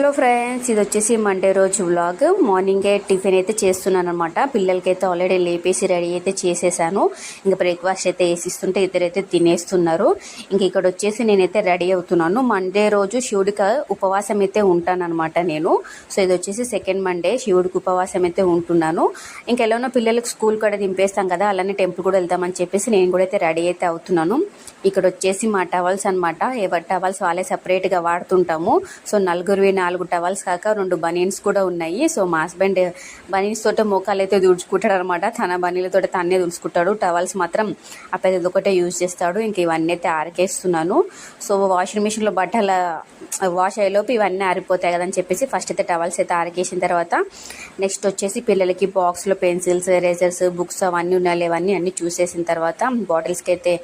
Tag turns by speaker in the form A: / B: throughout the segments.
A: Hello friends, ఇది వచ్చేసి Monday రోజు వ్లాగ్. మార్నింగే టిఫిన్ అయితే చేస్తున్నాను అనమాట. పిల్లలకైతే ఆల్రెడీ లేపేసి రెడీ అయితే చేసేసాను. ఇంకా బ్రేక్ఫాస్ట్ అయితే వేసిస్తుంటే ఇద్దరైతే తినేస్తున్నారు. ఇంకా ఇక్కడ వచ్చేసి నేనైతే రెడీ అవుతున్నాను. మండే రోజు శివుడికి ఉపవాసం అయితే ఉంటాను అనమాట నేను. సో ఇది వచ్చేసి సెకండ్ మండే శివుడికి ఉపవాసం అయితే ఉంటున్నాను. ఇంకా ఎలానో పిల్లలకి స్కూల్ కూడా దింపేస్తాం కదా, అలానే టెంపుల్ కూడా వెళ్తామని చెప్పేసి నేను కూడా అయితే రెడీ అయితే అవుతున్నాను. ఇక్కడ వచ్చేసి మా టవల్స్ అనమాట. ఎవరి టవల్స్ వాళ్ళే సపరేట్గా వాడుతుంటాము. సో నలుగురివి 4 టవల్స్ కాక 2 బనీన్స్ కూడా ఉన్నాయి. సో మా హస్బెండ్ బనీన్స్ తోట మోకాలు అయితే దుడుచుకుంటాడు అనమాట. తన బనీలతో తన్నే దుడుచుకుంటాడు. టవల్స్ మాత్రం ఆ పెద్దది ఒకటే యూజ్ చేస్తాడు. ఇంక ఇవన్నీ అయితే ఆరకేస్తున్నాను. సో వాషింగ్ మిషన్లో బట్టలు వాష్ అయ్యేలోపు ఇవన్నీ ఆరిపోతాయి కదని చెప్పేసి ఫస్ట్ అయితే టవల్స్ అయితే ఆరకేసిన తర్వాత నెక్స్ట్ వచ్చేసి పిల్లలకి బాక్స్లో పెన్సిల్స్, ఎరేజర్స్, బుక్స్ అవన్నీ ఉన్నాయి ఇవన్నీ అన్నీ చూసేసిన తర్వాత బాటిల్స్కి అయితే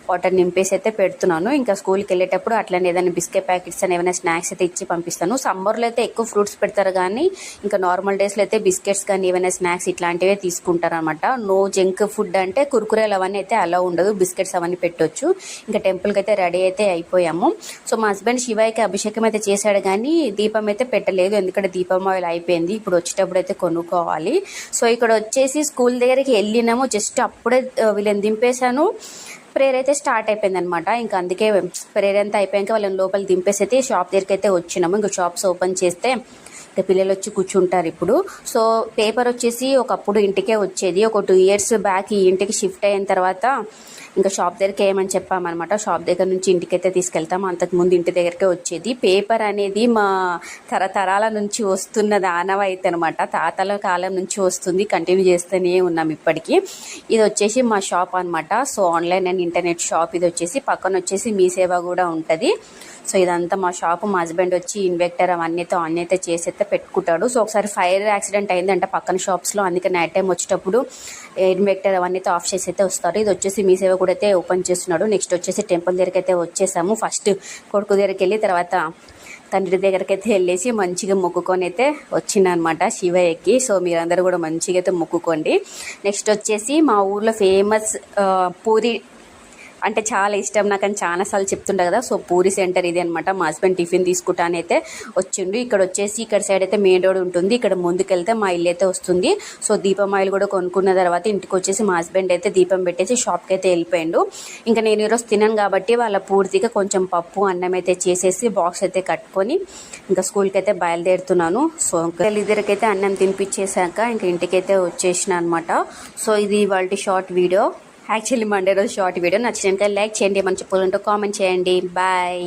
A: వాటర్ నింపేసి అయితే పెడుతున్నాను. ఇంకా స్కూల్కి వెళ్ళేటప్పుడు అట్లనే ఏదైనా బిస్కెట్ ప్యాకెట్స్ అని ఏమైనా స్నాక్స్ అయితే ఇచ్చి పంపిస్తాను. సమ్మర్లో అయితే ఎక్కువ ఫ్రూట్స్ పెడతారు, కానీ ఇంకా నార్మల్ డేస్లో అయితే బిస్కెట్స్ కానీ ఏమైనా స్నాక్స్ ఇట్లాంటివే తీసుకుంటారు అనమాట. నో జంక్ ఫుడ్ అంటే కుర్కురేలు అవన్నీ అయితే అలా ఉండదు, బిస్కెట్స్ అవన్నీ పెట్టొచ్చు. ఇంకా టెంపుల్కి అయితే రెడీ అయితే అయిపోయాము. సో మా హస్బెండ్ శివయ్యకి అభిషేకం అయితే చేశాడు, కానీ దీపం అయితే పెట్టలేదు, ఎందుకంటే దీపం ఆయిల్ అయిపోయింది. ఇప్పుడు వచ్చేటప్పుడు అయితే కొనుక్కోవాలి. సో ఇక్కడ వచ్చేసి స్కూల్ దగ్గరికి వెళ్ళినాము. జస్ట్ అప్పుడే వీళ్ళని దింపేశాను, ప్రేయర్ అయితే స్టార్ట్ అయిపోయింది అనమాట. ఇంకా అందుకే ప్రేయర్ అంతా అయిపోయాక వాళ్ళని లోపల దింపేసి అయితే షాప్ దగ్గరికి అయితే వచ్చినాము. ఇంకా షాప్స్ ఓపెన్ చేస్తే ఇంకా పిల్లలు వచ్చి కూర్చుంటారు ఇప్పుడు. సో పేపర్ వచ్చేసి ఒకప్పుడు ఇంటికే వచ్చేది. ఒక 2 years బ్యాక్ ఈ ఇంటికి షిఫ్ట్ అయిన తర్వాత ఇంకా షాప్ దగ్గరికి ఏమని చెప్పామన్నమాట. షాప్ దగ్గర నుంచి ఇంటికైతే తీసుకెళ్తాము. అంతకుముందు ఇంటి దగ్గరికే వచ్చేది. పేపర్ అనేది మా తరతరాల నుంచి వస్తున్న ఆనవాయితీ అనమాట. తాతల కాలం నుంచి వస్తుంది, కంటిన్యూ చేస్తూనే ఉన్నాం ఇప్పటికీ. ఇది వచ్చేసి మా షాప్ అనమాట. So online and internet shop. ఇది వచ్చేసి పక్కన వచ్చేసి మీ సేవ కూడా ఉంటుంది. సో ఇదంతా మా షాపు. మా హస్బెండ్ వచ్చి ఇన్వెక్టర్ అవన్నీతో ఆన్ అయితే చేసి అయితే పెట్టుకుంటాడు. సో ఒకసారి ఫైర్ యాక్సిడెంట్ అయిందంటే పక్కన షాప్స్లో, అందుకే నైట్ టైం వచ్చేటప్పుడు ఇన్వెక్టర్ అవన్నీతో ఆఫ్ చేసి అయితే వస్తారు. ఇది వచ్చేసి మీ సేవ కూడా అయితే ఓపెన్ చేస్తున్నాడు. నెక్స్ట్ వచ్చేసి టెంపుల్ దగ్గరికి అయితే వచ్చేసాము. ఫస్ట్ కొడుకు దగ్గరికి వెళ్ళి తర్వాత తండ్రి దగ్గరికి అయితే వెళ్ళేసి మంచిగా మొక్కుకొని అయితే వచ్చిందనమాట శివయ్యకి. సో మీరందరూ కూడా మంచిగా అయితే మొక్కుకోండి. నెక్స్ట్ వచ్చేసి మా ఊర్లో ఫేమస్ పూరి అంటే చాలా ఇష్టం నాకు అని చాలాసార్లు చెప్తుంటా కదా. సో పూరి సెంటర్ ఇది అనమాట. మా హస్బెండ్ టిఫిన్ తీసుకుంటానైతే వచ్చిండు. ఇక్కడ వచ్చేసి ఇక్కడ సైడ్ అయితే మెయిన్ రోడ్ ఉంటుంది. ఇక్కడ ముందుకెళ్తే మా ఇల్లు అయితే వస్తుంది. సో దీపం ఆయిల్ కూడా కొనుక్కున్న తర్వాత ఇంటికి వచ్చేసి మా హస్బెండ్ అయితే దీపం పెట్టేసి షాప్కి అయితే వెళ్ళిపోయిండు. ఇంకా నేను ఈరోజు తినను కాబట్టి వాళ్ళ పూర్తిగా కొంచెం పప్పు అన్నం అయితే చేసేసి బాక్స్ అయితే కట్టుకొని ఇంకా స్కూల్కి అయితే బయలుదేరుతున్నాను. సో ఇద్దరికైతే అన్నం తినిపించేశాక ఇంకా ఇంటికైతే వచ్చేసిన అనమాట. సో ఇది వాళ్ళ షార్ట్ వీడియో. యాక్చువల్లీ మండే రోజు షార్ట్ వీడియో. నచ్చినాక లైక్ చేయండి, మంచి చెప్పాలంటే కామెంట్ చేయండి. బాయ్.